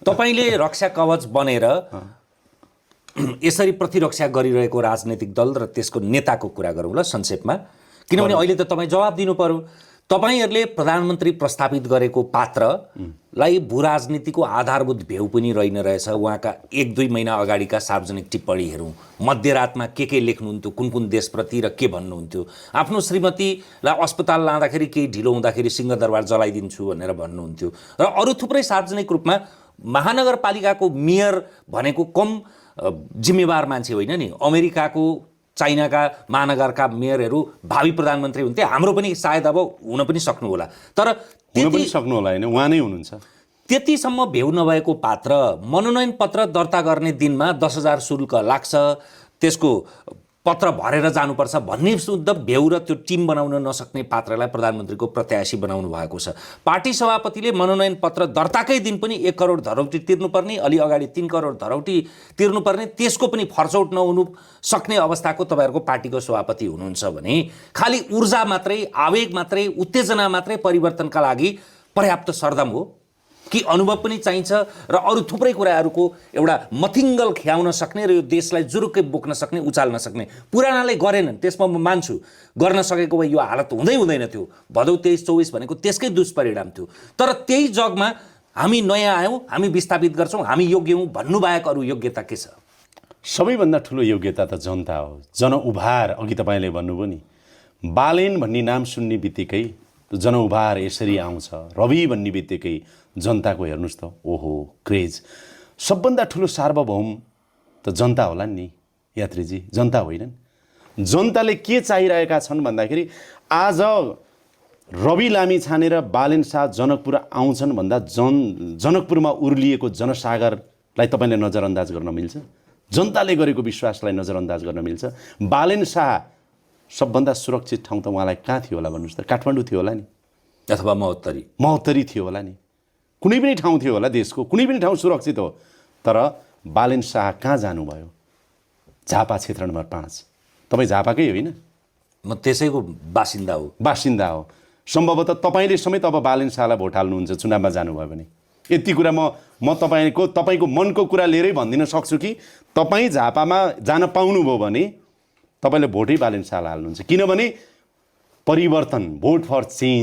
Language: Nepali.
तपाईले रक्षा कवच बनेर यसरी प्रतिरक्षा गरिरहेको राजनीतिक दल र त्यसको नेताको कुरा गरौँ ल संक्षेपमा, किनभने अहिले त तपाईँ जवाब दिनु पर्यो। तपाईहरूले प्रधानमन्त्री प्रस्तावित गरेको पात्रलाई भूराजनीतिको आधारभूत भेउ पनि रहेन रहेछ। उहाँका 1-2 महिना अगाडिका सार्वजनिक टिप्पणीहरू, मध्यरातमा के लेख्नुहुन्थ्यो, कुन कुन देशप्रति र के भन्नुहुन्थ्यो, आफ्नो श्रीमतीलाई अस्पताल लाँदाखेरि केही ढिलो हुँदाखेरि सिंहदरबार जलाइदिन्छु भनेर भन्नुहुन्थ्यो, र अरू थुप्रै सार्वजनिक रूपमा महानगरपालिकाको मेयर भनेको कम जिम्मेवार मान्छे होइन नि। अमेरिकाको, चाइनाका महानगरका मेयरहरू भावी प्रधानमन्त्री हुन्थे, हाम्रो पनि सायद अब हुन पनि सक्नु होला, तर हुन पनि सक्नु होला हैन, उहाँ नै हुनुहुन्छ। त्यतिसम्म भेउ नभएको पात्र मनोनयन पत्र दर्ता गर्ने दिनमा 10,000 शुल्क लाग्छ, त्यसको पत्र भरेर जानुपर्छ भन्ने शुद्ध भेउ र त्यो टिम बनाउन नसक्ने पात्रलाई प्रधानमन्त्रीको प्रत्याशी बनाउनु भएको छ। पार्टी सभापतिले मनोनयन पत्र दर्ताकै दिन पनि 1 करोड धरौटी तिर्नुपर्ने, अलि अगाडि 3 करोड धरौटी तिर्नुपर्ने, त्यसको पनि फर्चौट नहुनु सक्ने अवस्थाको तपाईँहरूको पार्टीको सभापति हुनुहुन्छ भने खालि ऊर्जा मात्रै, आवेग मात्रै, उत्तेजना मात्रै परिवर्तनका लागि पर्याप्त सरदम हो कि अनुभव पनि चाहिन्छ र अरू थुप्रै कुराहरूको एउटा मथिङ्गल ख्याउन सक्ने र यो देशलाई जुरुक्कै बोक्न सक्ने, उचाल्न सक्ने। पुरानाले गरेनन्, त्यसमा म मान्छु, गर्न सकेको भए यो हालत हुँदैन थियो। भदौ 23-24 भनेको त्यसकै दुष्परिणाम थियो। तर त्यही जगमा हामी नयाँ आयौँ, हामी विस्थापित गर्छौँ, हामी योग्य हौँ भन्नुबाहेक अरू योग्यता के छ? सबैभन्दा ठुलो योग्यता त जनता हो, जनउभार। अघि तपाईँले भन्नुभयो नि, बालेन भन्ने नाम सुन्ने बित्तिकै जनउभार यसरी आउँछ। रवि भन्ने बित्तिकै जनताको हेर्नुहोस् त, ओहो क्रेज। सबभन्दा ठुलो सार्वभौम त जनता होला नि यात्रीजी, जनता होइनन्? जनताले के चाहिरहेका छन् भन्दाखेरि आज रवि लामी छानेर बालेन शाह जनकपुर आउँछन् भन्दा जनकपुरमा उर्लिएको जनसागरलाई तपाईँले नजरअन्दाज गर्न मिल्छ? जनताले गरेको विश्वासलाई नजरअन्दाज गर्न मिल्छ? बालेन शाह सबभन्दा सुरक्षित ठाउँ त उहाँलाई कहाँ थियो होला भन्नुहोस् त? काठमाडौँ थियो होला नि, अथवा महोत्तरी थियो होला नि, कुनै पनि ठाउँ थियो होला, देशको कुनै पनि ठाउँ सुरक्षित हो। तर बालेन शाह कहाँ जानुभयो? झापा क्षेत्र नम्बर 5। तपाईँ झापाकै होइन? म त्यसैको बासिन्दा हो। सम्भवतः तपाईँले समेत अब बालेन शाहलाई भोट हाल्नुहुन्छ चुनावमा जानुभयो भने। यति कुरा म तपाईँको मनको कुरा लिएरै भनिदिन सक्छु कि तपाईँ झापामा जान पाउनुभयो भने तपाईँले भोटै बालेन शाहलाई हाल्नुहुन्छ, किनभने परिवर्तन, भोट फर चेन्ज।